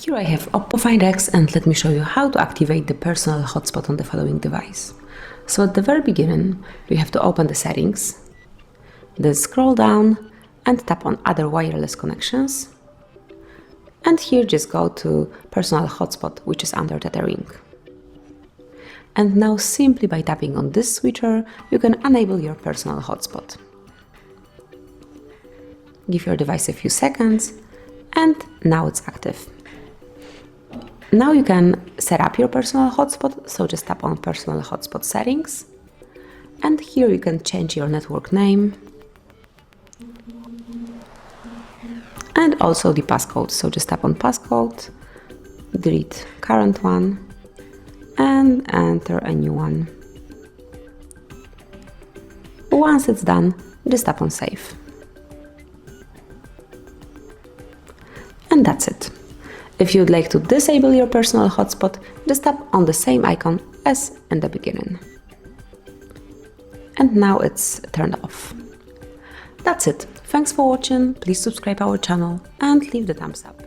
Here I have OPPO Find X, and let me show you how to activate the personal hotspot on the following device. So at the very beginning, you have to open the settings, then scroll down and tap on Other Wireless Connections. And here just go to Personal Hotspot, which is under tethering. And now simply by tapping on this switcher, you can enable your personal hotspot. Give your device a few seconds, and now it's active. Now you can set up your personal hotspot, so just tap on Personal Hotspot Settings. And here you can change your network name and also the passcode. So just tap on passcode, delete current one, and enter a new one. Once it's done, just tap on Save. And that's it. If you'd like to disable your personal hotspot, just tap on the same icon as in the beginning. And now it's turned off. That's it. Thanks for watching, please subscribe our channel and leave the thumbs up.